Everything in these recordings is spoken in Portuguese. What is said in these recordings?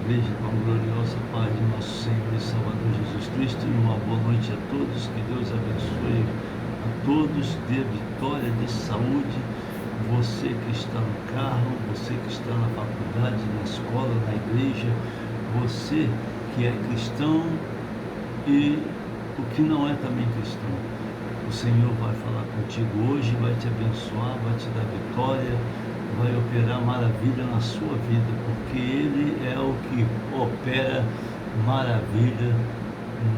igreja com a gloriosa paz de nosso Senhor e Salvador Jesus Cristo, e uma boa noite a todos. Que Deus abençoe a todos, dê vitória, dê saúde. Você que está no carro, você que está na faculdade, na escola, na igreja, você que é cristão e o que não é também cristão. O Senhor vai falar contigo hoje, vai te abençoar, vai te dar vitória, vai operar maravilha na sua vida, porque Ele é o que opera maravilha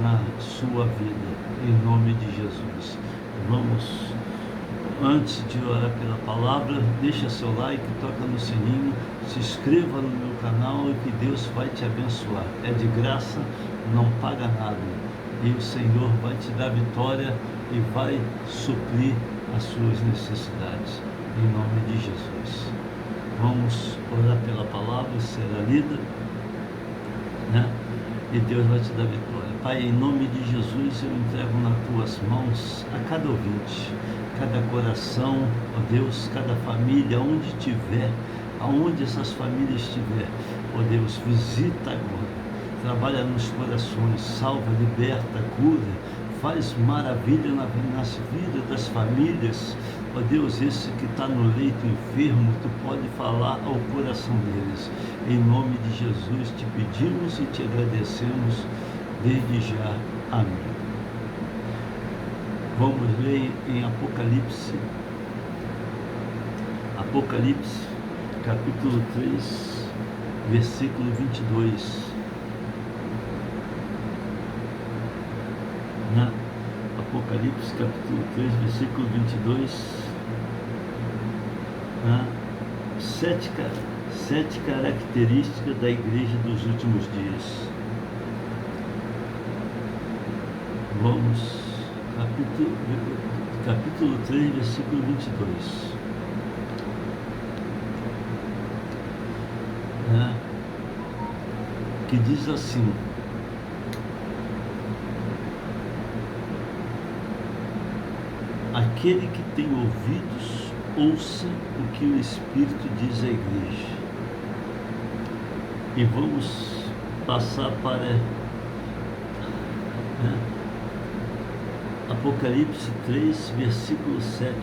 na sua vida, em nome de Jesus. Vamos, antes de orar pela palavra, deixa seu like, toca no sininho, se inscreva no meu canal e que Deus vai te abençoar. É de graça, não paga nada, e o Senhor vai te dar vitória e vai suprir as suas necessidades, em nome de Jesus. Vamos orar pela palavra, será lida, né? E Deus vai te dar vitória. Pai, em nome de Jesus, eu entrego nas tuas mãos a cada ouvinte, cada coração, ó Deus, cada família, onde estiver, aonde essas famílias estiver, ó Deus, visita agora, trabalha nos corações, salva, liberta, cura, faz maravilha nas vidas das famílias. Ó Deus, esse que está no leito enfermo, Tu pode falar ao coração deles. Em nome de Jesus te pedimos e te agradecemos desde já. Amém. Vamos ler em Apocalipse, capítulo 3, versículo 22. Apocalipse capítulo 3, versículo 22, sete características da igreja dos últimos dias. Vamos, capítulo 3, versículo 22. Que diz assim: aquele que tem ouvidos, ouça o que o Espírito diz à igreja. E vamos passar para Apocalipse 3, versículo 7,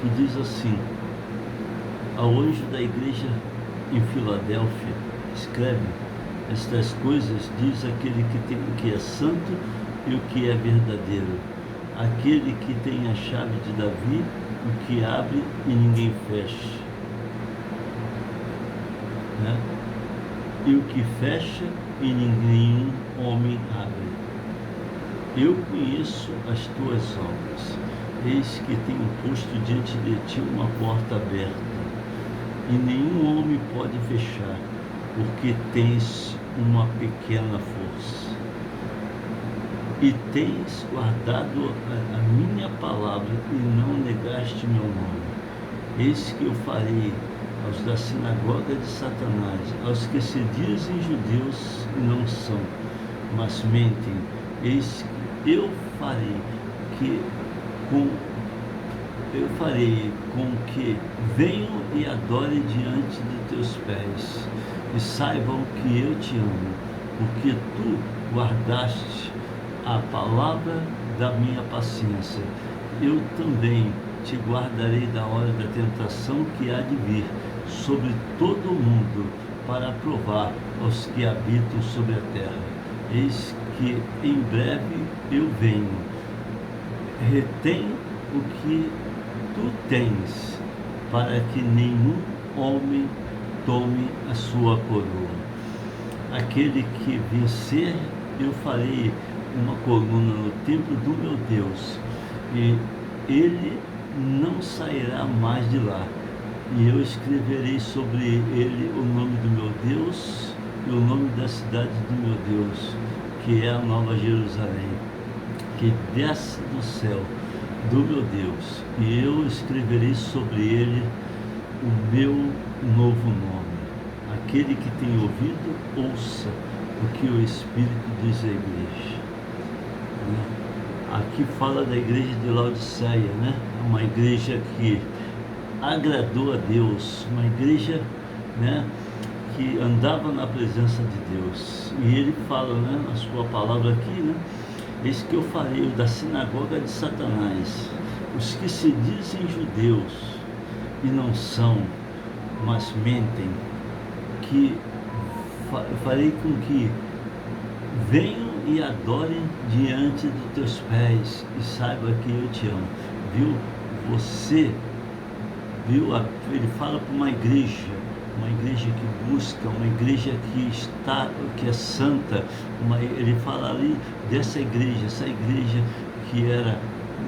que diz assim: ao anjo da igreja em Filadélfia, escreve: estas coisas diz aquele que é santo e o que é verdadeiro, aquele que tem a chave de Davi, o que abre e ninguém fecha, e o que fecha e nenhum homem abre. Eu conheço as tuas obras, eis que tenho posto diante de ti uma porta aberta, e nenhum homem pode fechar, porque tens uma pequena força, e tens guardado a minha palavra e não negaste meu nome. Eis que eu farei aos da sinagoga de Satanás, aos que se dizem judeus e não são, mas mentem. Eis que eu farei com que venham e adorem diante de teus pés, e saibam que eu te amo, porque tu guardaste a palavra da minha paciência. Eu também te guardarei da hora da tentação que há de vir sobre todo o mundo, para provar aos que habitam sobre a terra. Eis que em breve eu venho. Retém o que tu tens, para que nenhum homem tome a sua coroa. Aquele que vencer, eu farei uma coluna no templo do meu Deus, e ele não sairá mais de lá. E eu escreverei sobre ele o nome do meu Deus e o nome da cidade do meu Deus, que é a Nova Jerusalém, que desce do céu do meu Deus, e eu escreverei sobre ele o meu novo nome. Aquele que tem ouvido, ouça o que o Espírito diz à igreja. Aqui fala da igreja de Laodiceia, uma igreja que agradou a Deus, uma igreja, né, que andava na presença de Deus. E ele fala, né, na sua palavra aqui, né, eis que eu farei da sinagoga de Satanás, os que se dizem judeus e não são, mas mentem, que farei com que venham e adorem diante dos teus pés e saiba que eu te amo. Viu? Você, viu? Ele fala para uma igreja que busca, uma igreja que é santa, ele fala ali dessa igreja, essa igreja que era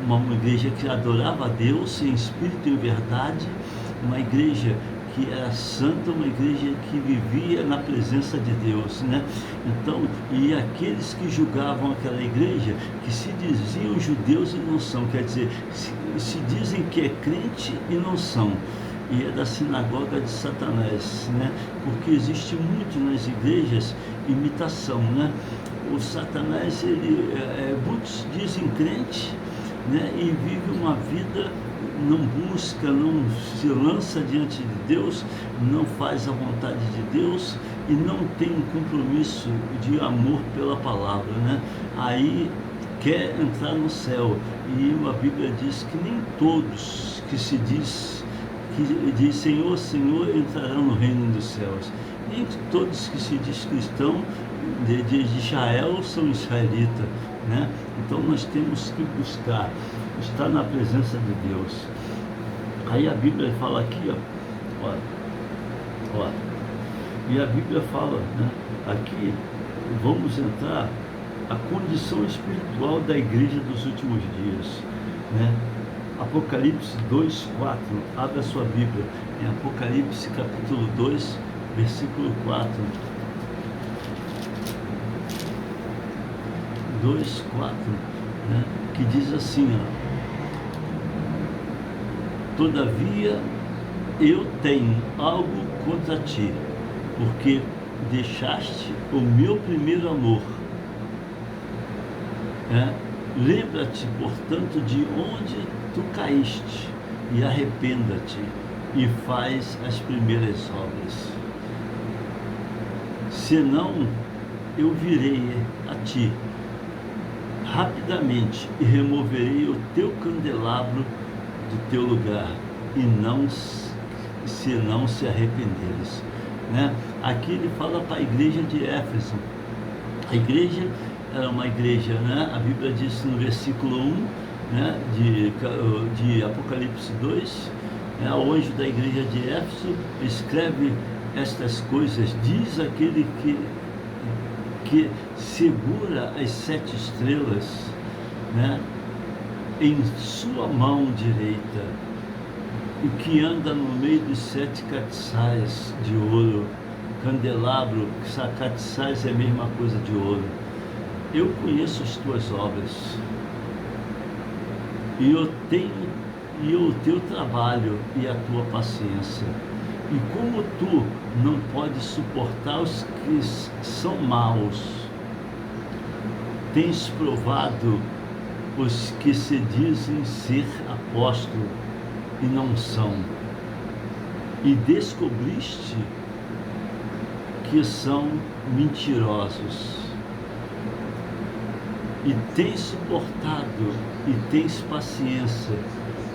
uma igreja que adorava a Deus em espírito e em verdade, uma igreja que era santa, uma igreja que vivia na presença de Deus, né? Então, e aqueles que julgavam aquela igreja, que se diziam judeus e não são, quer dizer, se dizem que é crente e não são, e é da sinagoga de Satanás, né? Porque existe muito nas igrejas imitação, né? O Satanás, muitos dizem crente, né? E vive uma vida, não busca, não se lança diante de Deus, não faz a vontade de Deus e não tem um compromisso de amor pela palavra, né? Aí quer entrar no céu, e a Bíblia diz que nem todos que se diz Senhor, Senhor, entrarão no reino dos céus. Nem todos que se diz cristão de Israel são israelitas, né? Então nós temos que buscar estar na presença de Deus. Aí a Bíblia fala aqui, ó, e a Bíblia fala, né, aqui, vamos entrar a condição espiritual da igreja dos últimos dias, né? Apocalipse 2:4, abre a sua Bíblia, em Apocalipse capítulo 2, versículo 4. 2:4, né, que diz assim, ó: todavia eu tenho algo contra ti, porque deixaste o meu primeiro amor. Lembra-te, portanto, de onde tu caíste, e arrependa-te, e faz as primeiras obras. Senão eu virei a ti rapidamente e removerei o teu candelabro do teu lugar, e não se não se arrependeres, né? Aqui ele fala para a igreja de Éfeso. A igreja era uma igreja, né? A Bíblia diz no versículo 1, né, de Apocalipse 2, né, o anjo da igreja de Éfeso escreve estas coisas, diz aquele que segura as 7 estrelas, né, em sua mão direita, e que anda no meio dos 7 castiçais de ouro, candelabro, castiçais é a mesma coisa de ouro. Eu conheço as tuas obras, e o teu trabalho e a tua paciência, e como tu não podes suportar os que são maus, tens provado os que se dizem ser apóstolo e não são, e descobriste que são mentirosos, e tens suportado e tens paciência,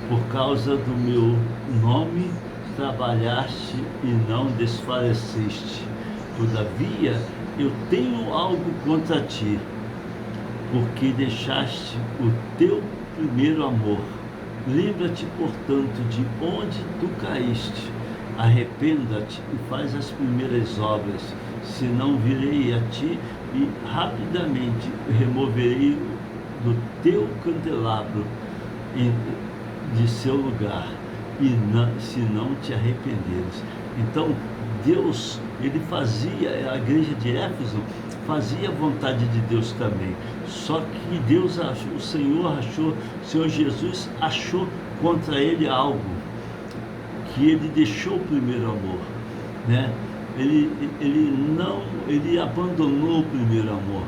por causa do meu nome trabalhaste e não desfaleceste. Todavia eu tenho algo contra ti, porque deixaste o teu primeiro amor. Lembra-te, portanto, de onde tu caíste, arrependa-te e faz as primeiras obras, senão virei a ti e rapidamente removerei do teu candelabro de seu lugar, e se não te arrependeres. Então Deus, ele fazia, a igreja de Éfeso fazia a vontade de Deus também, só que Deus achou, o Senhor Jesus achou contra ele algo, que ele deixou o primeiro amor, né? Ele abandonou o primeiro amor.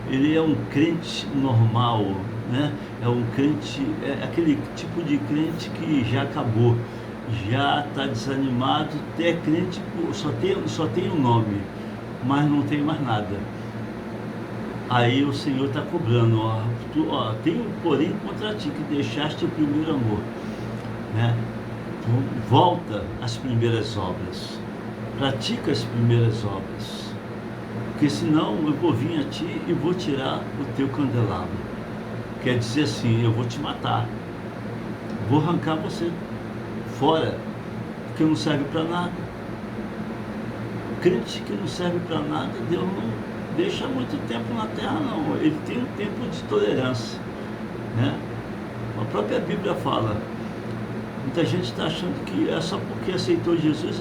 Ele é um crente normal, né? É um crente, é aquele tipo de crente que já acabou, já está desanimado, até crente, só tem um nome, mas não tem mais nada. Aí o Senhor está cobrando, tenho porém contra ti, que deixaste o primeiro amor, né? Volta às primeiras obras, pratica as primeiras obras, porque senão eu vou vir a ti e vou tirar o teu candelabro. Quer dizer assim, eu vou te matar, vou arrancar você fora, porque não serve para nada. Crente que não serve para nada, Deus não deixa muito tempo na terra, não. Ele tem um tempo de tolerância, né? A própria Bíblia fala. Muita gente está achando que é só porque aceitou Jesus.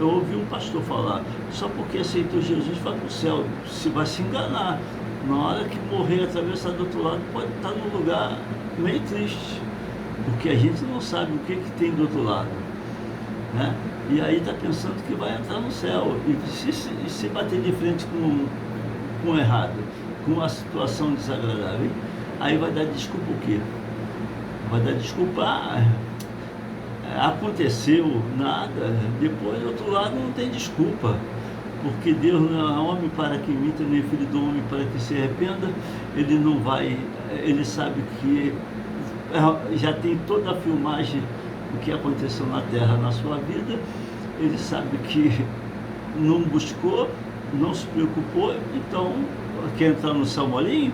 Eu ouvi um pastor falar, só porque aceitou Jesus vai para o céu. Se vai se enganar. Na hora que morrer, atravessar do outro lado, pode estar num lugar meio triste, porque a gente não sabe o que tem do outro lado, né? E aí está pensando que vai entrar no céu. E se bater de frente com o errado, com a situação desagradável, aí vai dar desculpa o quê? Vai dar desculpa, aconteceu nada, depois do outro lado não tem desculpa, porque Deus não é homem para que minta, nem filho do homem para que se arrependa. Ele não vai, ele sabe que já tem toda a filmagem do que aconteceu na terra, na sua vida. Ele sabe que não buscou, não se preocupou, então quer entrar no céu molinho?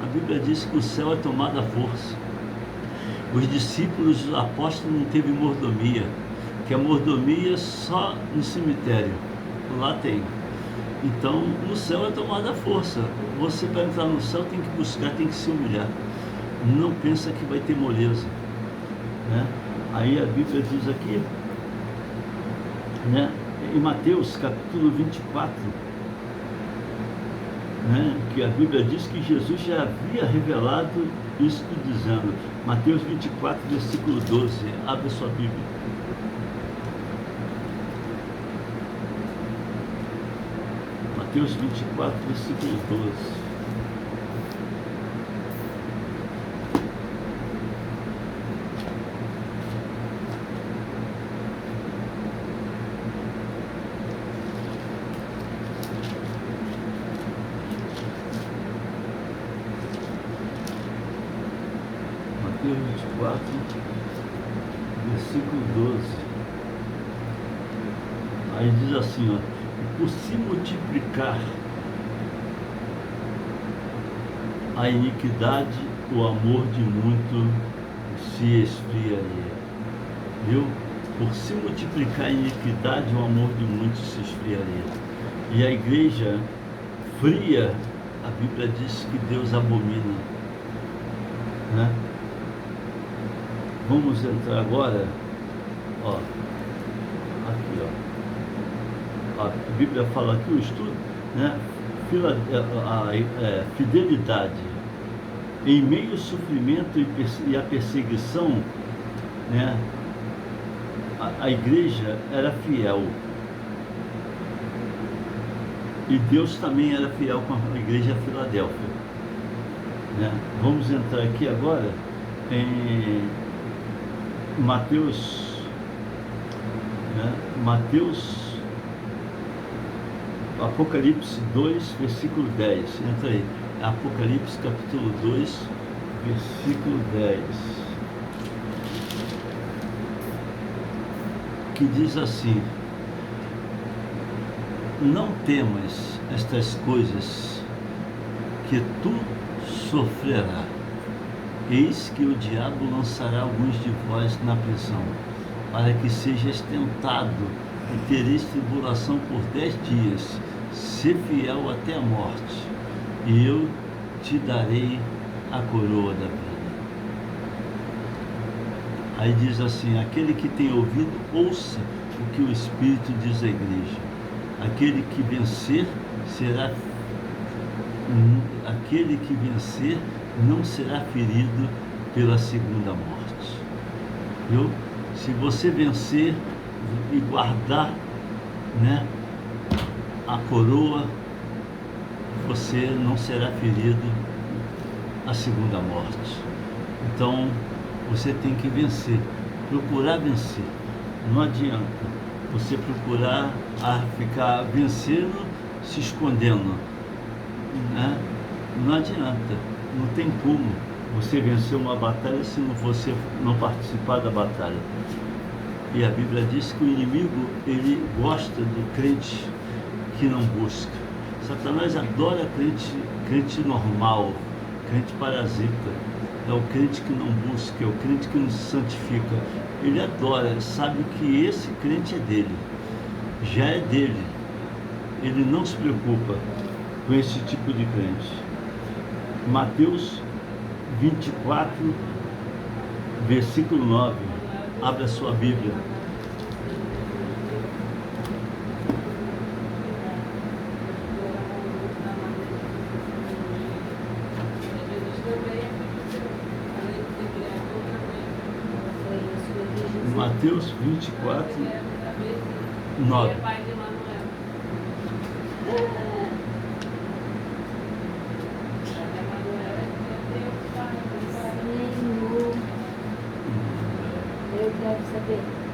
A Bíblia diz que o céu é tomado à força. Os discípulos, os apóstolos, não teve mordomia, que a mordomia só no cemitério, lá tem. Então, no céu é tomada a força. Você, para entrar no céu, tem que buscar, tem que se humilhar. Não pensa que vai ter moleza, né? Aí a Bíblia diz aqui, né, em Mateus capítulo 24, né, que a Bíblia diz que Jesus já havia revelado isso dizendo, Mateus 24, versículo 12, abre sua Bíblia. Mateus 24, versículo 12. Mateus 24, versículo 12. Aí diz assim, ó, por se multiplicar a iniquidade, o amor de muito se esfriaria. Viu? Por se multiplicar a iniquidade, o amor de muitos se esfriaria. E a igreja fria, a Bíblia diz que Deus abomina, né? Vamos entrar agora, ó, aqui, ó. A Bíblia fala aqui o estudo, né? Fidelidade em meio ao sofrimento e a perseguição, né? A igreja era fiel. E Deus também era fiel com a igreja Filadélfia, né? Vamos entrar aqui agora em Mateus, né? Apocalipse 2, versículo 10. Entra aí. Apocalipse capítulo 2, versículo 10. Que diz assim: não temas estas coisas que tu sofrerás. Eis que o diabo lançará alguns de vós na prisão, para que sejas tentado e tereis tribulação por 10 dias. Sê fiel até a morte, e eu te darei a coroa da vida. Aí diz assim: aquele que tem ouvido, ouça o que o Espírito diz à igreja. Aquele que vencer não será ferido pela segunda morte. Viu? Se você vencer e guardar, né, a coroa, você não será ferido a segunda morte. Então, você tem que vencer, procurar vencer, Não adianta você procurar ficar vencendo, se escondendo, né? Não adianta, não tem como você vencer uma batalha se você não participar da batalha. E a Bíblia diz que o inimigo, ele gosta do crente que não busca. Satanás adora crente normal, crente parasita. É o crente que não busca, é o crente que não se santifica. Ele adora, sabe que esse crente é dele, já é dele. Ele não se preocupa com esse tipo de crente. Mateus 24, versículo 9. Abre a sua Bíblia. Mateus 24, 9.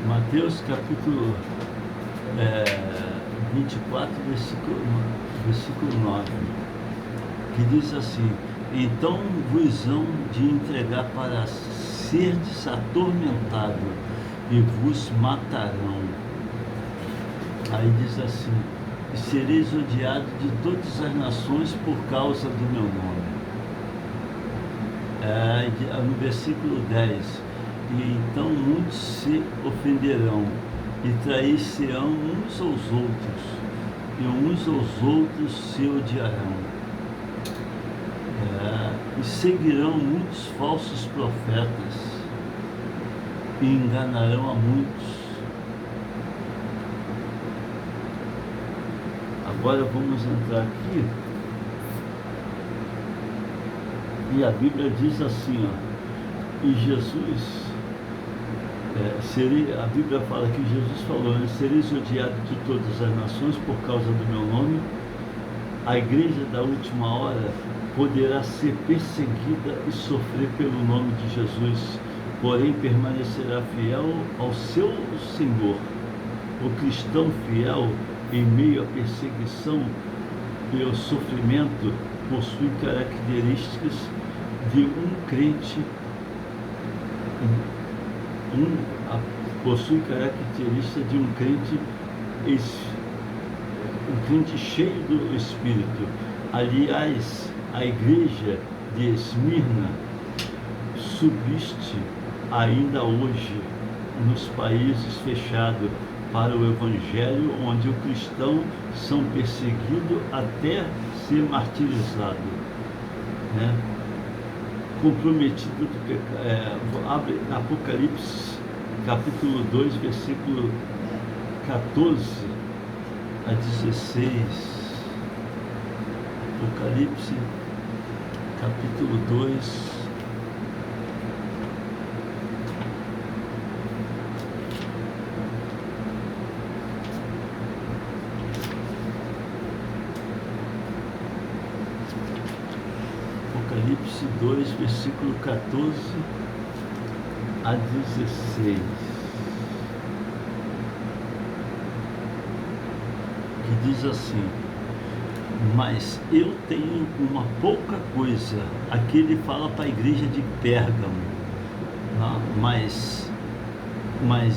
Mateus capítulo 24, versículo 9, que diz assim: então vos hão de entregar para serdes atormentado e vos matarão. Aí diz assim: e sereis odiados de todas as nações por causa do meu nome. No versículo 10, e então muitos se ofenderão e trair-se-ão uns aos outros, e uns aos outros se odiarão. E seguirão muitos falsos profetas e enganarão a muitos. Agora vamos entrar aqui. E a Bíblia diz assim, ó, e Jesus, a Bíblia fala que Jesus falou, né, sereis odiados de todas as nações por causa do meu nome. A igreja da última hora poderá ser perseguida e sofrer pelo nome de Jesus, porém permanecerá fiel ao seu Senhor. O cristão fiel em meio à perseguição e ao sofrimento possui características de um crente, possui características de um crente cheio do Espírito. Aliás, a igreja de Esmirna subsiste ainda hoje nos países fechados para o Evangelho, onde o cristão são perseguidos até ser martirizado, né? Comprometido do pecado. Abre Apocalipse capítulo 2, versículo 14 a 16. Apocalipse capítulo 2, Apocalipse 2, versículo 14 a 16, que diz assim: mas eu tenho uma pouca coisa. Aqui ele fala para a igreja de Pérgamo, tá? mas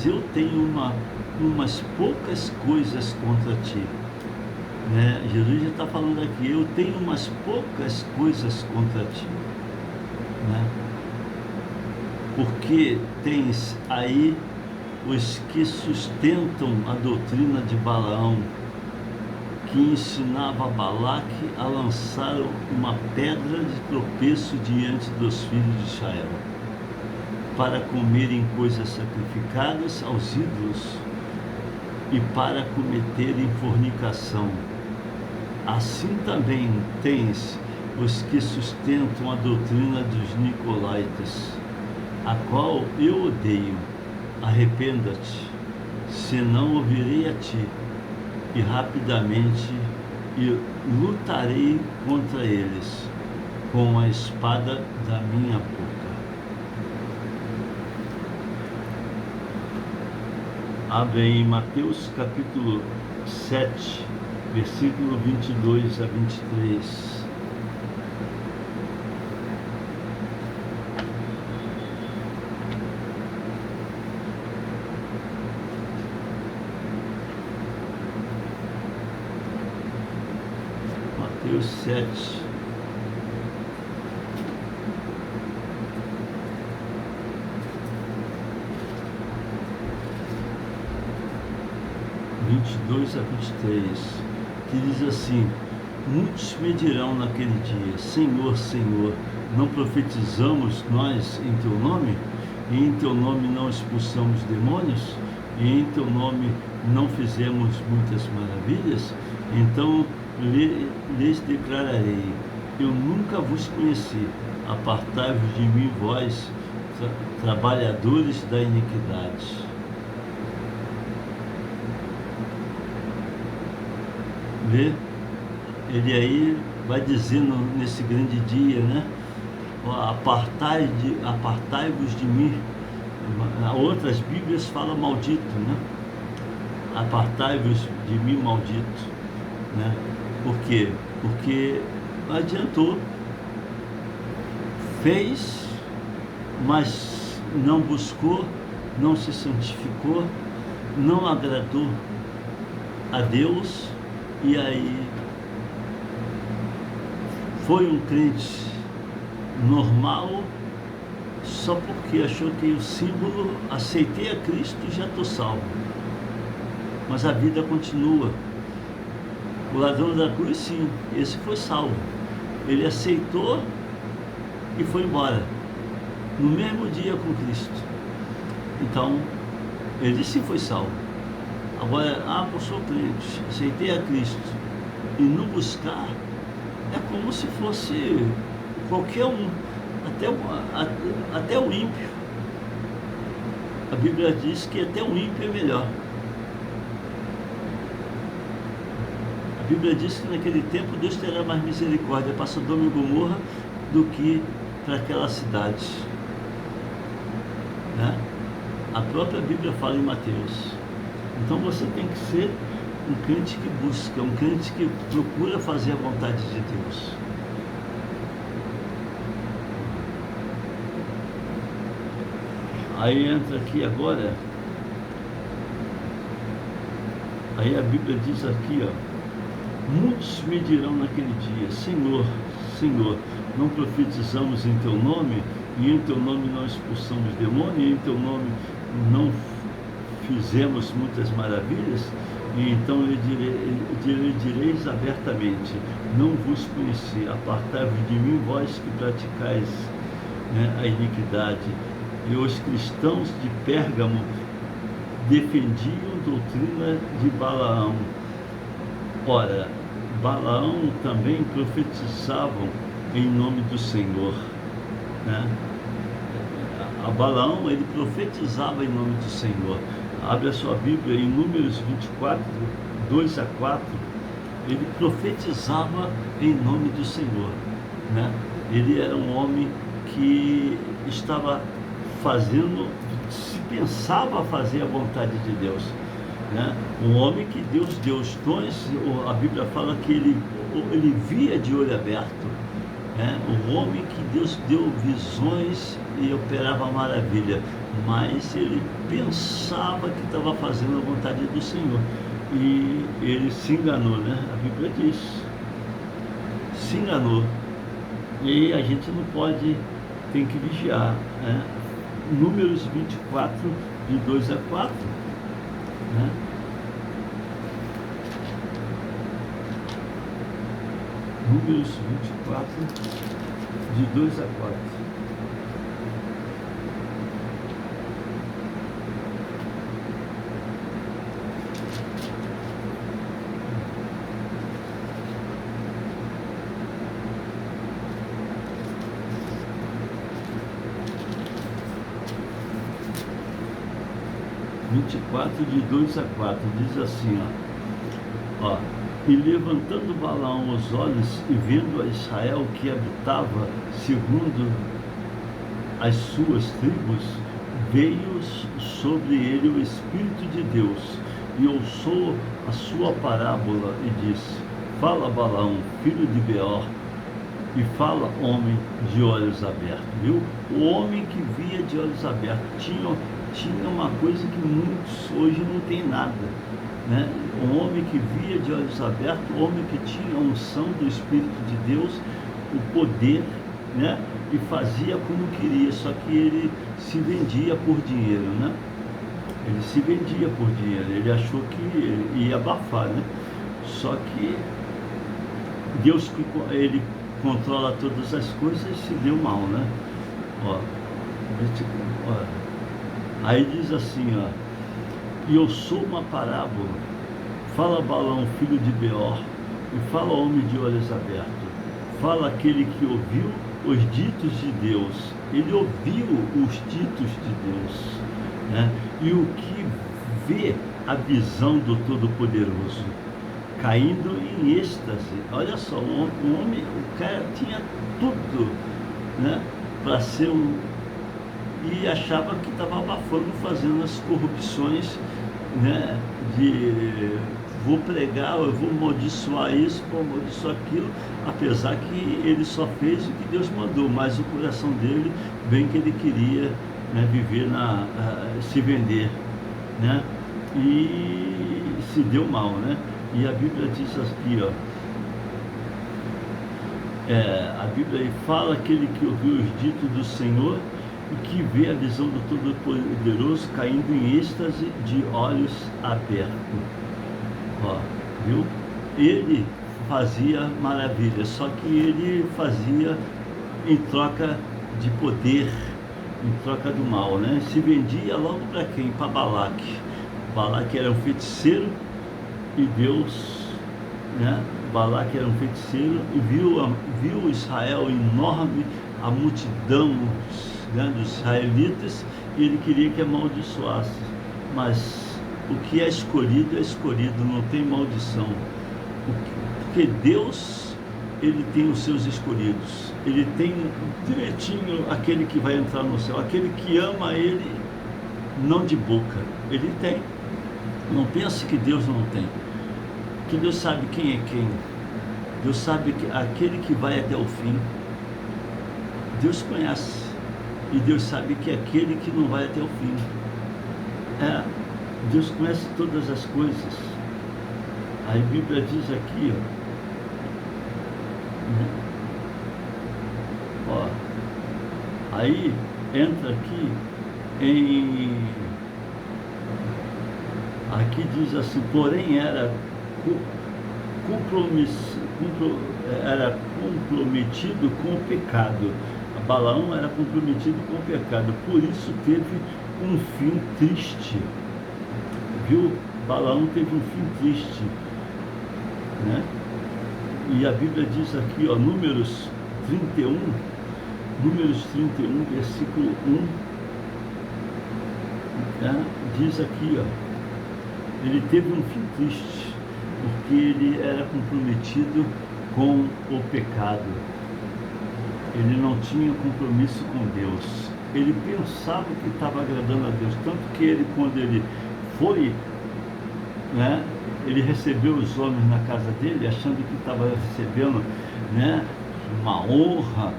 eu tenho umas poucas coisas contra ti, né? Jesus já está falando aqui, eu tenho umas poucas coisas contra ti, né? Porque tens aí os que sustentam a doutrina de Balaão, que ensinava a Balaque a lançar uma pedra de tropeço diante dos filhos de Israel, para comerem coisas sacrificadas aos ídolos e para cometerem fornicação. Assim também tens os que sustentam a doutrina dos nicolaítas, a qual eu odeio. Arrependa-te, senão ouvirei a ti, e rapidamente lutarei contra eles com a espada da minha boca. Abre em Mateus capítulo 7, versículo 22 a 23. Mateus 7. (22 a 23), que diz assim: muitos me dirão naquele dia: Senhor, Senhor, não profetizamos nós em teu nome? E em teu nome não expulsamos demônios? E em teu nome não fizemos muitas maravilhas? Então lhes declararei: eu nunca vos conheci. Apartai-vos de mim, vós, trabalhadores da iniquidade. Vê? Ele aí vai dizendo nesse grande dia, né? Apartai-vos de mim. Outras Bíblias falam maldito, né? Apartai-vos de mim, maldito, né? Por quê? Porque não adiantou. Fez, mas não buscou, não se santificou, não agradou a Deus. E aí foi um crente normal, só porque achou que o símbolo, aceitei a Cristo e já estou salvo. Mas a vida continua. O ladrão da cruz, sim, esse foi salvo. Ele aceitou e foi embora, no mesmo dia com Cristo. Então, ele sim foi salvo. Agora, eu sou crente, aceitei a Cristo e não buscar, é como se fosse qualquer um, até o ímpio. A Bíblia diz que até o ímpio é melhor. A Bíblia diz que naquele tempo Deus terá mais misericórdia para Sodoma e Gomorra do que para aquela cidade, né? A própria Bíblia fala em Mateus. Então você tem que ser um crente que busca, um crente que procura fazer a vontade de Deus. Aí entra aqui agora, aí a Bíblia diz aqui, muitos me dirão naquele dia: Senhor, Senhor, não profetizamos em teu nome, e em teu nome não expulsamos demônio, e em teu nome não fizemos muitas maravilhas? E então lhe direis abertamente: não vos conheci, apartai-vos de mim, vós que praticais, né, a iniquidade. E os cristãos de Pérgamo defendiam a doutrina de Balaão. Ora, Balaão também profetizavam em nome do Senhor, né? A Balaão, ele profetizava em nome do Senhor. Abre a sua Bíblia em Números 24, 2 a 4. Ele profetizava em nome do Senhor, né? Ele era um homem que estava fazendo, se pensava fazer a vontade de Deus, né? Um homem que Deus deu os dons. A Bíblia fala que ele via de olho aberto, né? Um homem que Deus deu visões e operava maravilha, mas ele pensava que estava fazendo a vontade do Senhor, e ele se enganou, né? A Bíblia diz, se enganou. E a gente não pode, tem que vigiar, né? Números 24, de 2 a 4, né? Números 24, de 2 a 4. De 2 a 4, diz assim, ó, e levantando Balaão os olhos e vendo a Israel que habitava segundo as suas tribos, veio sobre ele o Espírito de Deus, e ouçou a sua parábola, e disse: Fala, Balaão, filho de Beor, e fala, homem de olhos abertos. Viu? O homem que via de olhos abertos tinha uma coisa que muitos hoje não tem nada, né? O homem que via de olhos abertos, o homem que tinha a unção do Espírito de Deus, o poder, né? E fazia como queria, só que ele se vendia por dinheiro, né? Ele se vendia por dinheiro, ele achou que ia abafar, né? Só que Deus, ele controla todas as coisas, e se deu mal, né? Ó, aí diz assim, ó: E eu sou uma parábola, fala Balaão, filho de Beor, e fala homem de olhos abertos, fala aquele que ouviu os ditos de Deus. Ele ouviu os ditos de Deus, né? E o que vê a visão do Todo-Poderoso, caindo em êxtase. Olha só, o cara tinha tudo, né, para ser e achava que estava abafando, fazendo as corrupções, né, de vou pregar, eu vou amaldiçoar isso, vou amaldiçoar aquilo, apesar que ele só fez o que Deus mandou, mas o coração dele, bem que ele queria, né, viver se vender, né, e se deu mal, né? E a Bíblia diz aqui, ó, a Bíblia aí fala: aquele que ouviu os ditos do Senhor e que vê a visão do Todo-Poderoso, caindo em êxtase de olhos abertos. Ó, viu? Ele fazia maravilhas, só que ele fazia em troca de poder, em troca do mal, né? Se vendia logo para quem? Para Balaque. Balaque era um feiticeiro, e Deus, né? Balaque era um feiticeiro e viu Israel enorme, a multidão, né, dos israelitas, e ele queria que amaldiçoasse. Mas o que é escolhido, não tem maldição. Porque Deus, ele tem os seus escolhidos. Ele tem direitinho aquele que vai entrar no céu, aquele que ama ele, não de boca. Ele tem. Não pense que Deus não tem. Que Deus sabe quem é quem. Deus sabe que aquele que vai até o fim, Deus conhece. E Deus sabe que aquele que não vai até o fim. Deus conhece todas as coisas. A Bíblia diz aqui, ó, aí entra aqui diz assim: porém era comprometido com o pecado. Balaão era comprometido com o pecado, por isso teve um fim triste. Viu? Balaão teve um fim triste, né? E a Bíblia diz aqui, ó, Números 31, versículo 1, né? Diz aqui, ó, ele teve um fim triste, porque ele era comprometido com o pecado. Ele não tinha compromisso com Deus. Ele pensava que estava agradando a Deus, tanto que ele, quando ele foi, né, ele recebeu os homens na casa dele, achando que estava recebendo, né, uma honra,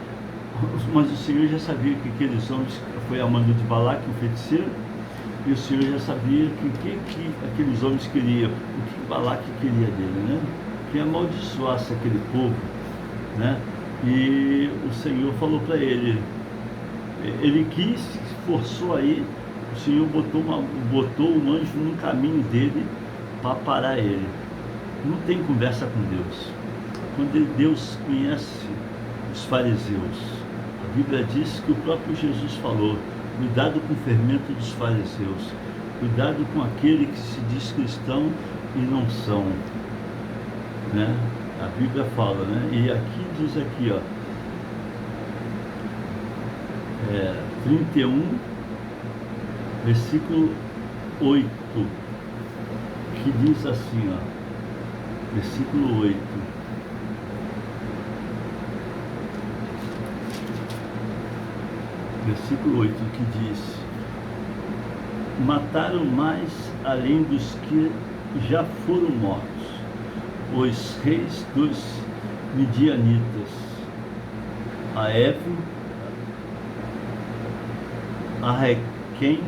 mas o Senhor já sabia que aqueles homens, foi a mando de Balaque, o feiticeiro, e o Senhor já sabia que aqueles homens queriam, o que Balaque queria dele, né? Que amaldiçoasse aquele povo, né? E o Senhor falou para ele, ele quis, forçou aí, o Senhor botou um anjo no caminho dele para parar ele. Não tem conversa com Deus. Quando Deus conhece os fariseus, a Bíblia diz que o próprio Jesus falou: cuidado com o fermento dos fariseus, cuidado com aquele que se diz cristão e não são, né? A Bíblia fala, né? E aqui diz aqui, ó, 31, versículo 8, que diz assim, ó, versículo 8. Versículo 8, que diz: mataram mais além dos que já foram mortos, os reis dos midianitas, a Evi, a Requem,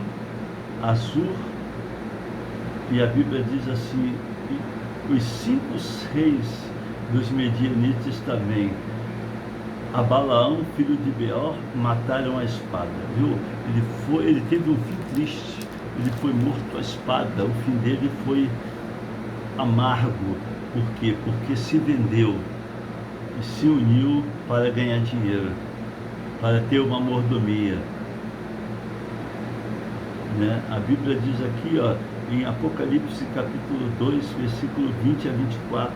a Zur, e a Bíblia diz assim, os 5 reis dos medianitas também, a Balaão, filho de Beor, mataram a espada, viu? Ele teve um fim triste, ele foi morto à espada, o fim dele foi amargo. Por quê? Porque se vendeu e se uniu para ganhar dinheiro, para ter uma mordomia, né? A Bíblia diz aqui, ó, em Apocalipse capítulo 2, versículo 20 a 24,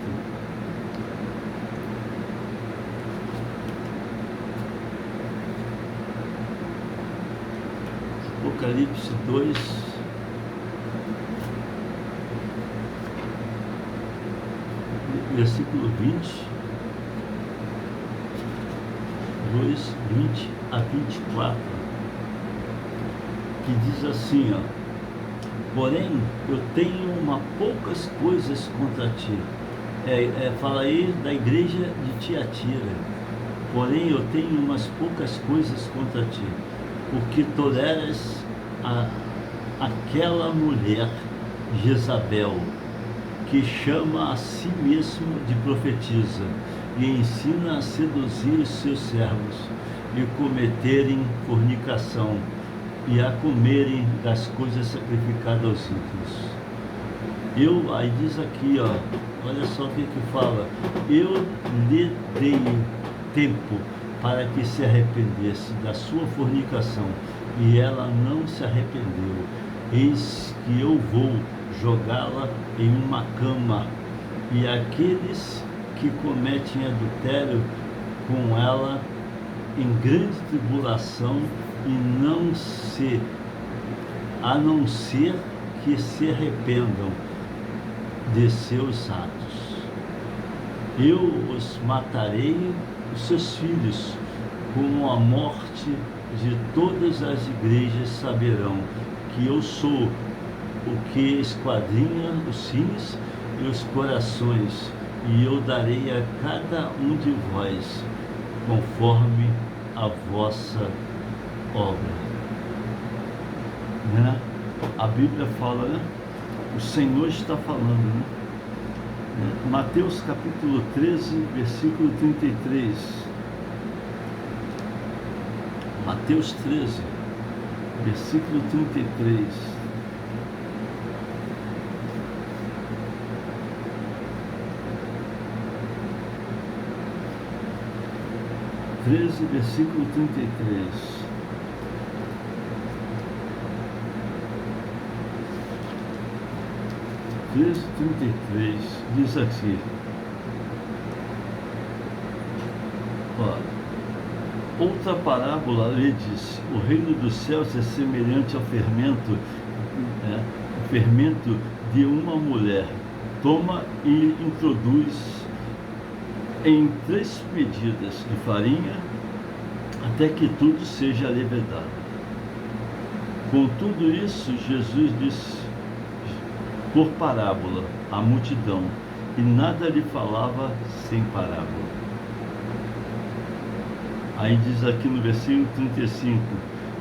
Apocalipse 2, versículo 20, 2, 20 a 24, que diz assim, ó, porém, eu tenho poucas coisas contra ti. Fala aí da igreja de Tiatira. Porém, eu tenho umas poucas coisas contra ti, porque toleras aquela mulher, Jezabel, que chama a si mesma de profetisa e ensina a seduzir os seus servos e cometerem fornicação e a comerem das coisas sacrificadas aos ídolos. Aí diz aqui, ó, olha só o que fala, eu lhe dei tempo para que se arrependesse da sua fornicação, e ela não se arrependeu. Eis que eu vou jogá-la em uma cama, e aqueles que cometem adultério com ela em grande tribulação, a não ser que se arrependam de seus atos. Eu os matarei, os seus filhos, como a morte de todas as igrejas saberão que eu sou o que esquadrinha os rins e os corações, e eu darei a cada um de vós conforme a vossa obra. Né? A Bíblia fala, né? O Senhor está falando, né? Mateus capítulo 13, versículo 33. Mateus 13, versículo 33. Versículo 33. Verso 33 diz assim, outra parábola lhe disse, o reino dos céus é semelhante ao fermento, o fermento de uma mulher, toma e introduz em 3 medidas de farinha, até que tudo seja levedado. Com tudo isso, Jesus disse por parábola à multidão, e nada lhe falava sem parábola. Aí diz aqui no versículo 35,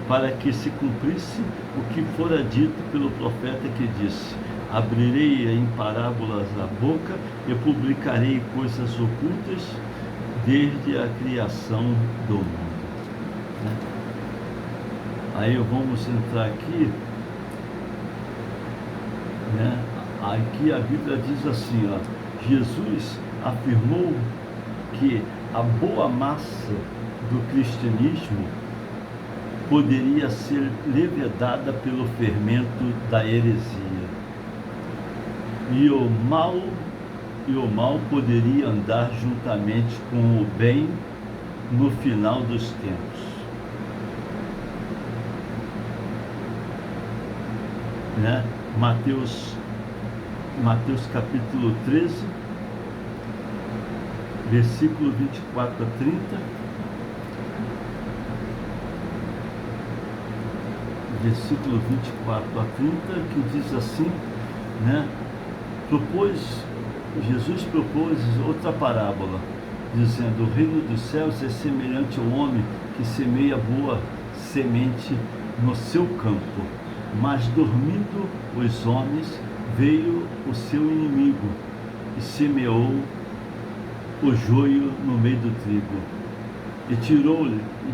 para que se cumprisse o que fora dito pelo profeta que disse, abrirei em parábolas a boca e publicarei coisas ocultas desde a criação do mundo. Aí vamos entrar aqui, né? Aqui a Bíblia diz assim, ó, Jesus afirmou que a boa massa do cristianismo poderia ser levedada pelo fermento da heresia, e o mal poderia andar juntamente com o bem no final dos tempos. Né? Mateus capítulo 13, versículo 24 a 30, versículo 24 a 30, que diz assim, né? Jesus propôs outra parábola, dizendo: o reino dos céus é semelhante ao homem que semeia boa semente no seu campo, mas dormindo os homens, veio o seu inimigo e semeou o joio no meio do trigo, e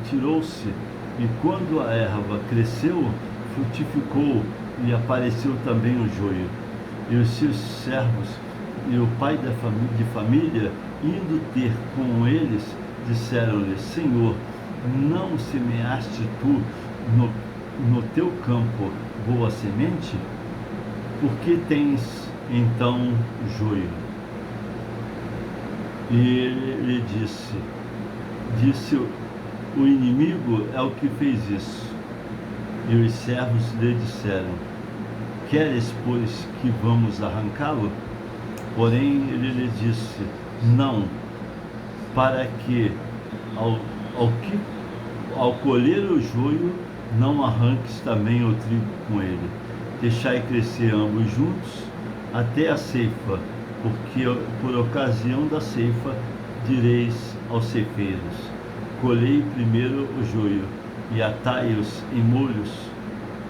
tirou-se, e quando a erva cresceu, frutificou, e apareceu também o joio. E os seus servos e o pai de família, indo ter com eles, disseram-lhe: Senhor, não semeaste tu no teu campo boa semente? Por que tens então joio? E ele lhe disse: o inimigo é o que fez isso. E os servos lhe disseram: queres, pois, que vamos arrancá-lo? Porém ele lhe disse: não, para que ao colher o joio, não arranques também o trigo com ele. Deixai crescer ambos juntos até a ceifa, porque por ocasião da ceifa direis aos ceifeiros: colhei primeiro o joio e atai-os em molhos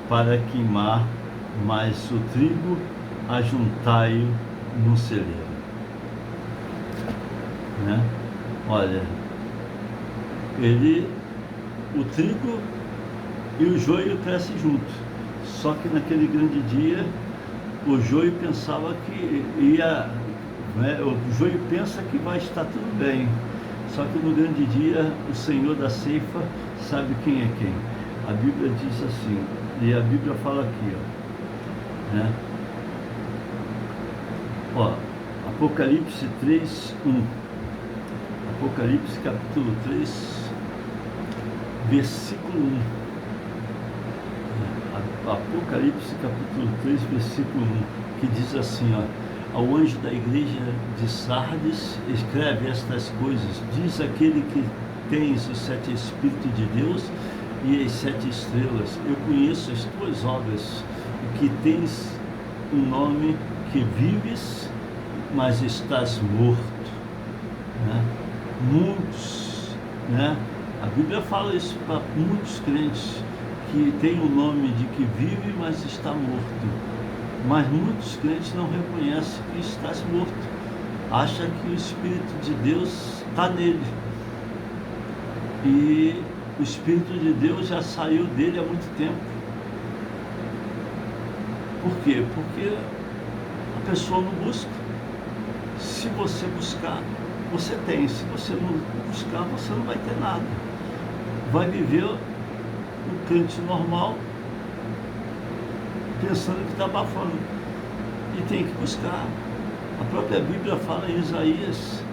para queimar, mas o trigo ajuntai-o no celeiro. Né? Olha, o trigo e o joio crescem juntos. Só que naquele grande dia, o joio pensava que ia, né? O joio pensa que vai estar tudo bem. Só que no grande dia, o Senhor da ceifa sabe quem é quem. A Bíblia diz assim, e a Bíblia fala aqui, ó, né? Ó, Apocalipse 3, 1. Apocalipse capítulo 3, versículo 1. Apocalipse capítulo 3, versículo 1, que diz assim, ó: ao anjo da igreja de Sardes, escreve estas coisas: diz aquele que tens os 7 Espíritos de Deus e as 7 estrelas: eu conheço as tuas obras, e que tens um nome, que vives, mas estás morto. Né? Muitos, né? A Bíblia fala isso para muitos crentes, que tem o nome de que vive, mas está morto. Mas muitos crentes não reconhecem que estás morto. Acha que o Espírito de Deus está nele. E o Espírito de Deus já saiu dele há muito tempo. Por quê? Porque a pessoa não busca. Se você buscar, você tem. Se você não buscar, você não vai ter nada. Vai viver um crente normal, pensando que está abafando. E tem que buscar. A própria Bíblia fala em Isaías: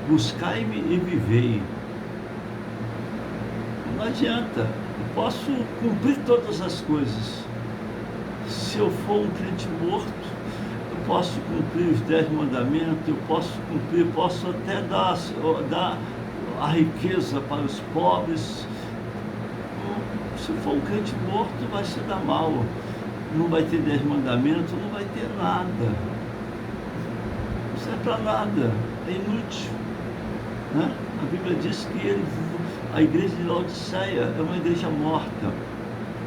buscai-me e vivei. Não adianta. Eu posso cumprir todas as coisas. Se eu for um crente morto, eu posso cumprir os 10 mandamentos, eu posso cumprir, posso até dar a riqueza para os pobres. Se for um crente morto, vai se dar mal. Não vai ter 10 mandamentos, não vai ter nada. Não serve para nada, é inútil. Né? A Bíblia diz que a igreja de Laodiceia é uma igreja morta,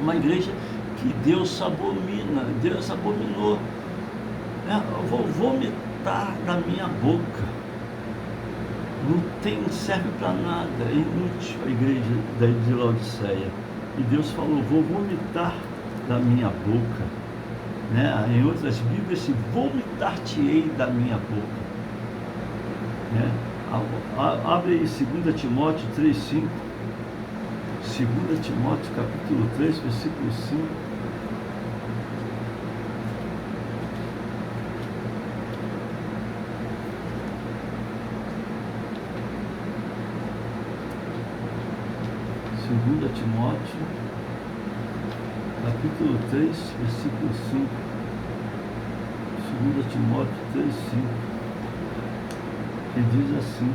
uma igreja que Deus abomina, Deus abominou. Eu vou vomitar da minha boca. Não serve para nada, é inútil a igreja de Laodiceia. E Deus falou: vou vomitar da minha boca. Né? Em outras Bíblias, se vomitar-te-ei da minha boca. Né? Abre aí 2 Timóteo 3,5. 2 Timóteo capítulo 3, versículo 5. Segunda Timóteo, capítulo 3, versículo 5. 2 Timóteo 3, 5. Que diz assim: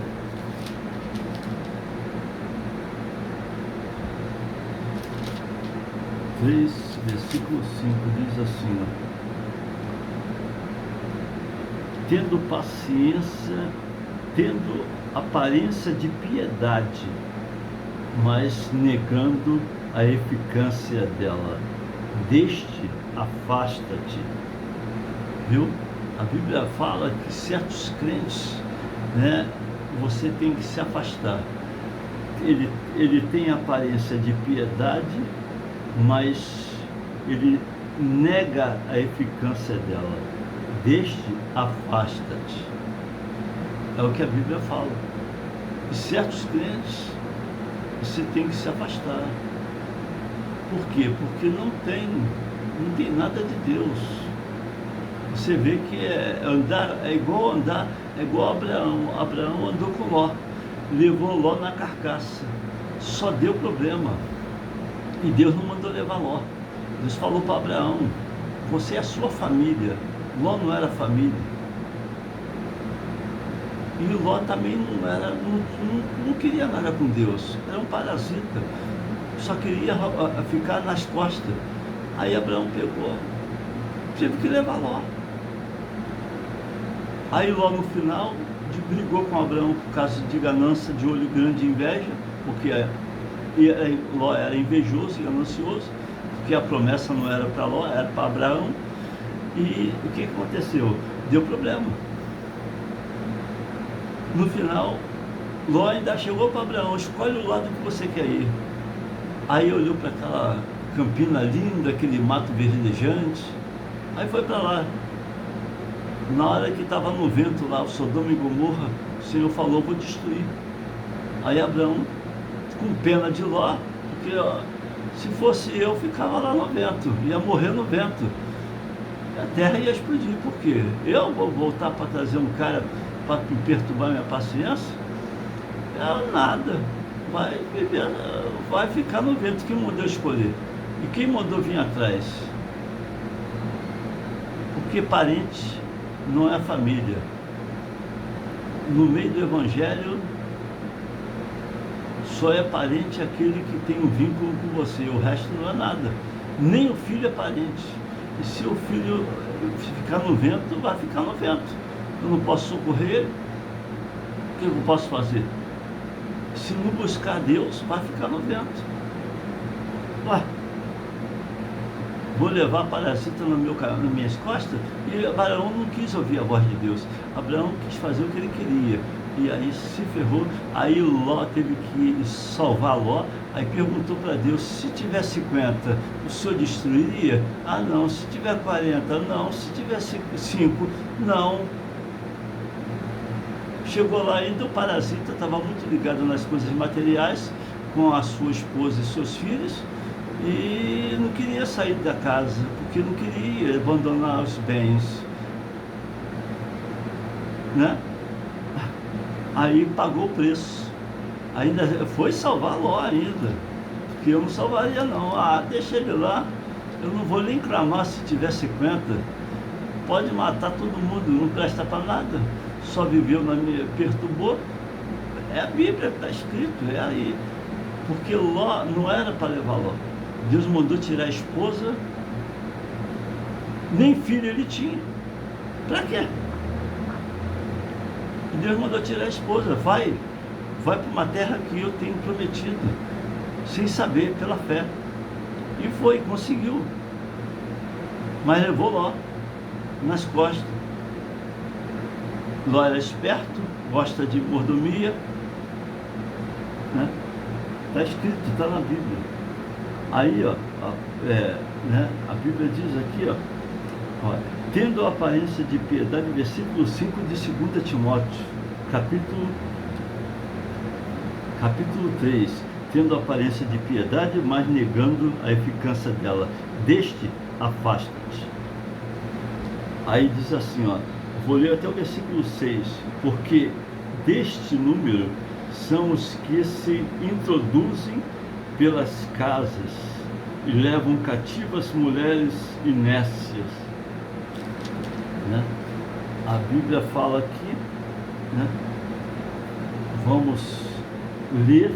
três, versículo 5 diz assim, ó, tendo paciência, tendo aparência de piedade, mas negando a eficácia dela. Deste afasta-te. Viu? A Bíblia fala que certos crentes, né, você tem que se afastar. Ele tem aparência de piedade, mas ele nega a eficácia dela. Deste afasta-te. É o que a Bíblia fala. E certos crentes, você tem que se afastar. Por quê? Porque não tem nada de Deus. Você vê que é igual Abraão. Abraão andou com Ló, levou Ló na carcaça. Só deu problema. E Deus não mandou levar Ló. Deus falou para Abraão, você é a sua família. Ló não era família. E Ló também não queria nada com Deus. Era um parasita. Só queria ficar nas costas. Aí Abraão pegou, teve que levar Ló. Aí Ló no final brigou com Abraão por causa de ganância, de olho grande e inveja, porque Ló era invejoso e ganancioso, porque a promessa não era para Ló, era para Abraão. E o que aconteceu? Deu problema. No final, Ló ainda chegou para Abraão, escolhe o lado que você quer ir. Aí olhou para aquela campina linda, aquele mato verdejante, aí foi para lá. Na hora que estava no vento lá, o Sodoma e Gomorra, o Senhor falou, vou destruir. Aí Abraão, com pena de Ló, porque se fosse eu, ficava lá no vento, ia morrer no vento. A terra ia explodir, por quê? Eu vou voltar para trazer um cara para perturbar minha paciência? Nada. Vai viver, vai ficar no vento. Quem mandou escolher? E quem mandou vir atrás? Porque parente não é família. No meio do Evangelho, só é parente aquele que tem um vínculo com você, o resto não é nada. Nem o filho é parente. E se o filho ficar no vento, vai ficar no vento. Eu não posso socorrer ele. O que eu posso fazer? Se não buscar Deus, vai ficar no vento. Ué, vou levar parasita nas minhas costas? E Abraão não quis ouvir a voz de Deus. Abraão quis fazer o que ele queria. E aí se ferrou. Aí Ló teve que salvar Ló. Aí perguntou para Deus, se tiver 50, o senhor destruiria? Ah, não. Se tiver 40, não. Se tiver 5, não. Chegou lá ainda, o parasita estava muito ligado nas coisas materiais, com a sua esposa e seus filhos, e não queria sair da casa, porque não queria abandonar os bens, né? Aí pagou o preço, ainda foi salvar Ló ainda, porque eu não salvaria não. Deixa ele lá, eu não vou nem clamar se tiver 50, pode matar todo mundo, não presta para nada. Só viveu me perturbou. É a Bíblia que está escrito, é aí. Porque Ló não era para levar Ló. Deus mandou tirar a esposa, nem filho ele tinha. Para quê? E Deus mandou tirar a esposa, vai para uma terra que eu tenho prometido, sem saber, pela fé. E foi, conseguiu. Mas levou Ló nas costas. Ló era esperto, gosta de mordomia, né? Está escrito, está na Bíblia. Aí, né? A Bíblia diz aqui, tendo a aparência de piedade, versículo 5 de 2 Timóteo, capítulo 3, tendo a aparência de piedade, mas negando a eficácia dela. Deste, afasta-te. Aí diz assim, vou ler até o versículo 6, porque deste número são os que se introduzem pelas casas e levam cativas mulheres inércias, né? A Bíblia fala aqui, né? Vamos ler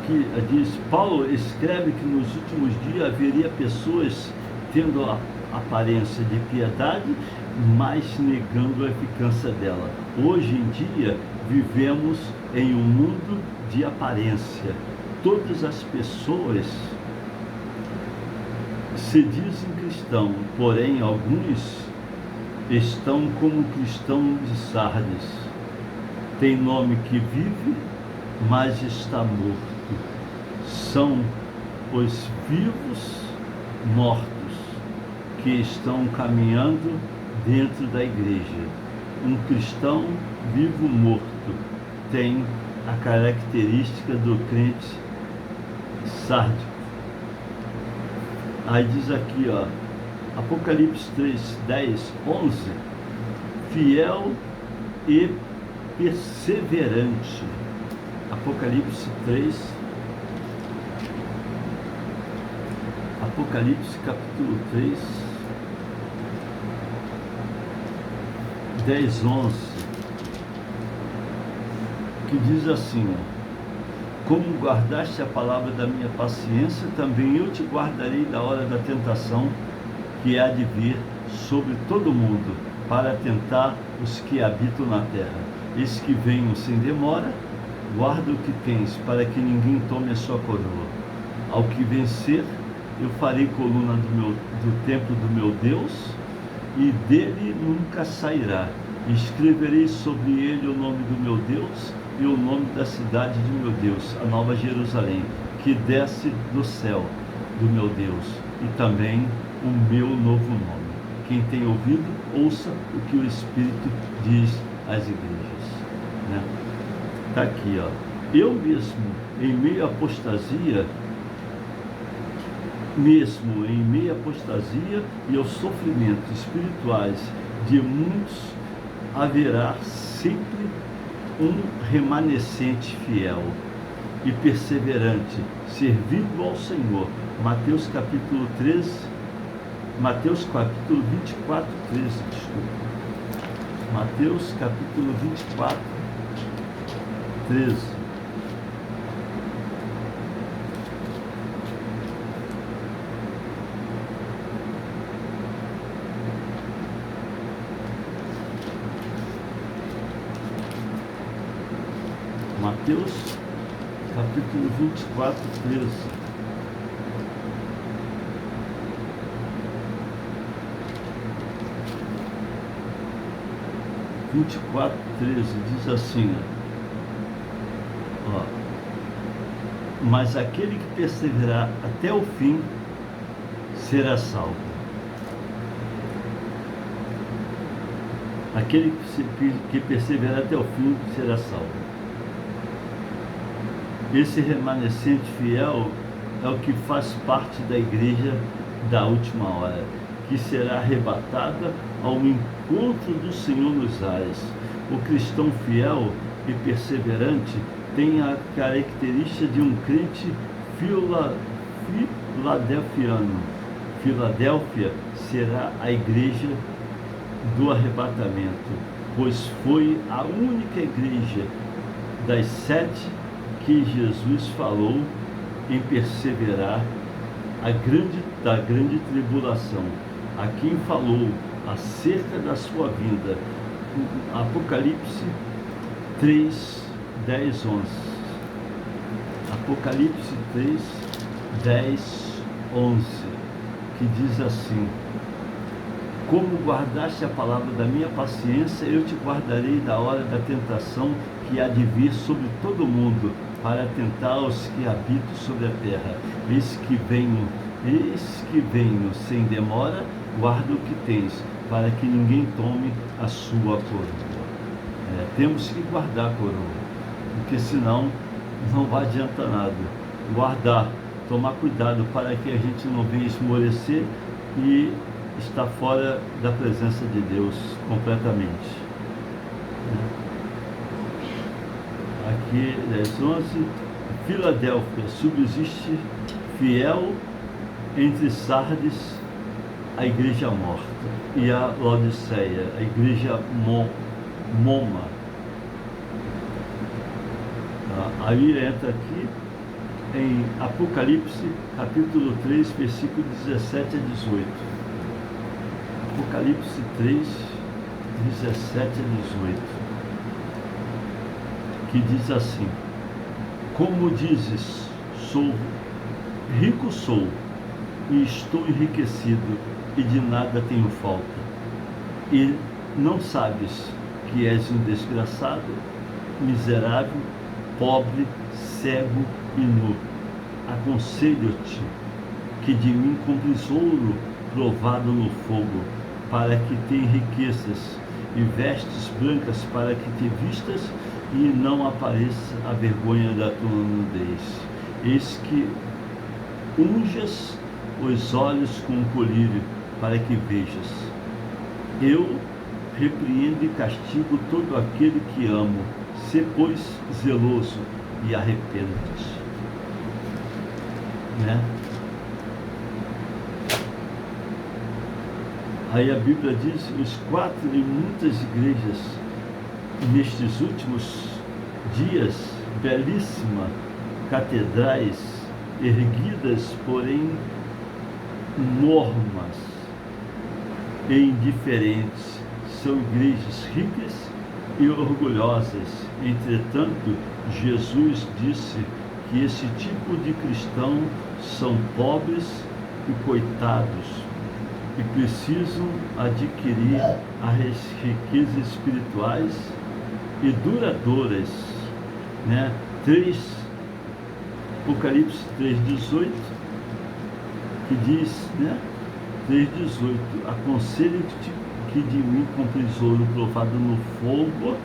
aqui diz, Paulo escreve que nos últimos dias haveria pessoas tendo a aparência de piedade, mas negando a eficácia dela. Hoje em dia vivemos em um mundo de aparência. Todas as pessoas se dizem cristãos, porém alguns estão como cristão de Sardes. Tem nome que vive, mas está morto. São os vivos mortos que estão caminhando dentro da igreja. Um cristão vivo morto tem a característica do crente sárdico. Aí diz aqui, ó, Apocalipse 3, 10, 11, fiel e perseverante. Apocalipse 3, Apocalipse capítulo 3, 10, 11, que diz assim, ó, como guardaste a palavra da minha paciência, também eu te guardarei da hora da tentação que há de vir sobre todo mundo, para tentar os que habitam na terra. Eis que venho sem demora, guarda o que tens, para que ninguém tome a sua coroa. Ao que vencer, eu farei coluna do templo do meu Deus, e dele nunca sairá. Escreverei sobre ele o nome do meu Deus e o nome da cidade de meu Deus, a Nova Jerusalém, que desce do céu do meu Deus, e também o meu novo nome. Quem tem ouvido, ouça o que o Espírito diz às igrejas. Né? Está aqui, ó. Eu mesmo, em meio à apostasia, e aos sofrimentos espirituais de muitos, haverá sempre um remanescente fiel e perseverante, servindo ao Senhor. Mateus capítulo 24, 13, desculpa. Mateus capítulo 24, 13. Mateus capítulo 24, 13. Diz assim, ó, mas aquele que perseverar até o fim será salvo. Aquele que perseverar até o fim será salvo. Esse remanescente fiel é o que faz parte da igreja da última hora, que será arrebatada ao encontro do Senhor nos ares. O cristão fiel e perseverante tem a característica de um crente filadelfiano. Filadélfia será a igreja do arrebatamento, pois foi a única igreja das 7 que Jesus falou em perseverar da grande tribulação. A quem falou acerca da sua vinda. Apocalipse 3, 10, 11. Apocalipse 3, 10, 11, que diz assim: como guardaste a palavra da minha paciência, eu te guardarei da hora da tentação que há de vir sobre todo o mundo, para tentar os que habitam sobre a terra. Eis que venho sem demora, guarda o que tens, para que ninguém tome a sua coroa. Temos que guardar a coroa, porque senão não vai adiantar nada. Guardar, tomar cuidado para que a gente não venha esmorecer e estar fora da presença de Deus completamente. Aqui, 10, 11, Filadélfia subsiste fiel entre Sardes, a igreja morta, e a Laodiceia, a igreja Moma. Aí entra aqui em Apocalipse, capítulo 3, versículo 17 a 18. Apocalipse 3, 17 a 18. Que diz assim: como dizes, rico sou, e estou enriquecido, e de nada tenho falta. E não sabes que és um desgraçado, miserável, pobre, cego e nu. Aconselho-te que de mim compres ouro provado no fogo, para que te enriqueças, e vestes brancas para que te vistas, e não apareça a vergonha da tua nudez. Eis que unjas os olhos com colírio, para que vejas. Eu repreendo e castigo todo aquele que amo. Sê, pois, zeloso e arrependa-te. Né? Aí a Bíblia diz, os 4 em muitas igrejas, nestes últimos dias, belíssimas catedrais erguidas, porém mormas e indiferentes, são igrejas ricas e orgulhosas. Entretanto, Jesus disse que esse tipo de cristão são pobres e coitados e precisam adquirir as riquezas espirituais e duradouras, né? Apocalipse 3,18, que diz, né? 3,18, aconselho-te que de mim compres ouro provado no fogo,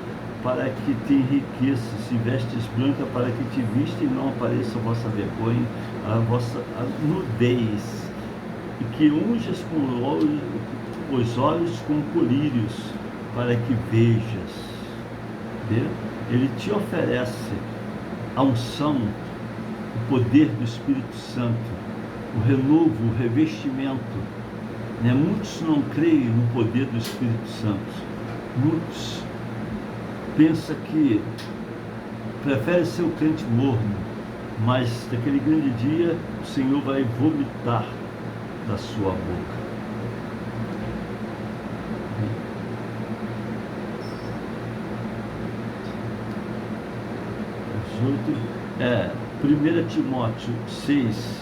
para que te enriqueças, e vestes branca para que te viste e não apareça a vossa vergonha, a vossa nudez, e que unjas os olhos com colírios, para que vejas. Vê? Ele te oferece a unção, o poder do Espírito Santo, o renovo, o revestimento. Né? Muitos não creem no poder do Espírito Santo. Muitos pensam que prefere ser o crente morno, mas naquele grande dia o Senhor vai vomitar da sua boca. É 1 Timóteo 6,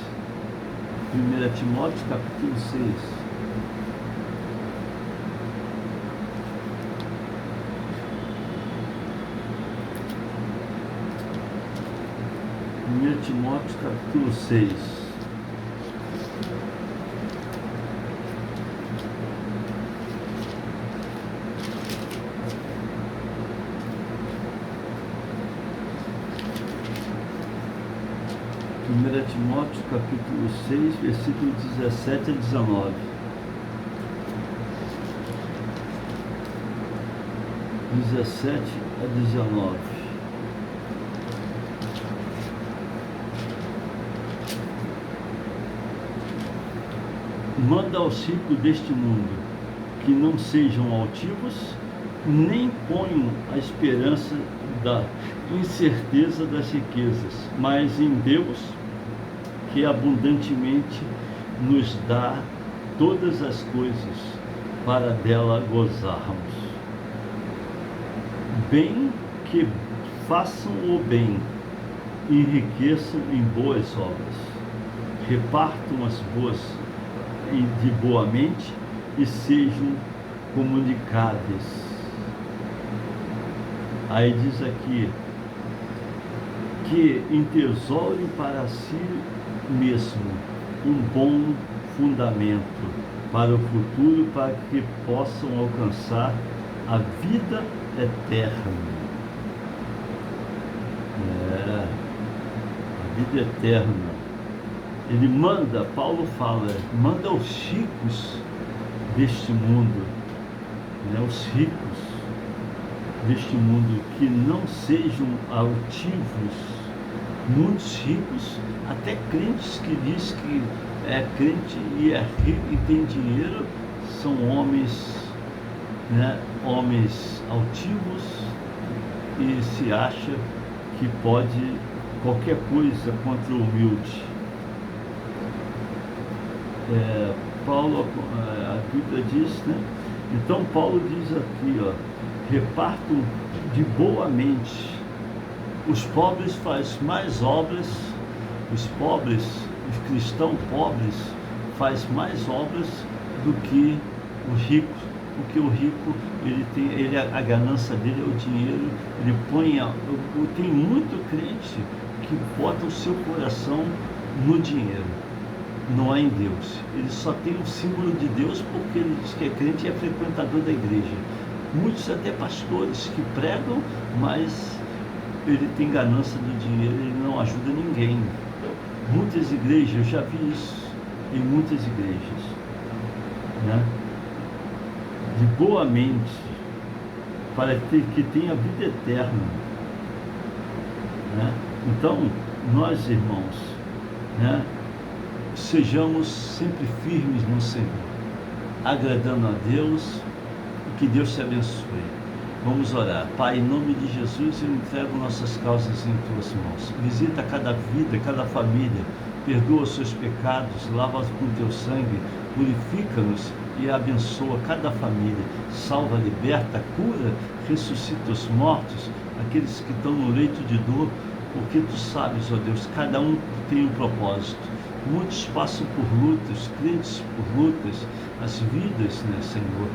1 Timóteo capítulo 6. Timóteo capítulo 6. Timóteo capítulo 6, versículo 17 a 19. 17 a 19. Manda aos ricos deste mundo que não sejam altivos, nem ponham a esperança da incerteza das riquezas, mas em Deus, que abundantemente nos dá todas as coisas para dela gozarmos. Bem que façam o bem, enriqueçam em boas obras, repartam as boas de boa mente e sejam comunicáveis. Aí diz aqui, que entesourem para si mesmo um bom fundamento para o futuro, para que possam alcançar a vida eterna. A vida eterna. Ele manda, Paulo fala, manda aos ricos deste mundo, né, os ricos deste mundo, que não sejam altivos. Muitos ricos, até crentes que diz que é crente e é rico e tem dinheiro, são homens, né, homens altivos, e se acha que pode qualquer coisa contra o humilde. Paulo, a Bíblia diz, né? Então Paulo diz aqui, ó, repartam de boa mente. Os pobres fazem mais obras, os pobres, os cristãos pobres faz mais obras do que os ricos, porque o rico, a ganância dele é o dinheiro, ele tem muito crente que bota o seu coração no dinheiro, não é em Deus. Ele só tem o símbolo de Deus porque ele diz que é crente e é frequentador da igreja. Muitos até pastores que pregam, mas ele tem ganância do dinheiro, ele não ajuda ninguém. Muitas igrejas, eu já vi isso em muitas igrejas, né? De boa mente, para que tenha vida eterna, né? Então, nós, irmãos, né, sejamos sempre firmes no Senhor, agradando a Deus, e que Deus te abençoe. Vamos orar. Pai, em nome de Jesus, eu entrego nossas causas em tuas mãos. Visita cada vida, cada família, perdoa os seus pecados, lava-os com teu sangue, purifica-nos e abençoa cada família. Salva, liberta, cura, ressuscita os mortos, aqueles que estão no leito de dor, porque tu sabes, ó Deus, cada um tem um propósito. Muitos passam por lutas, crentes por lutas, as vidas, né, Senhor,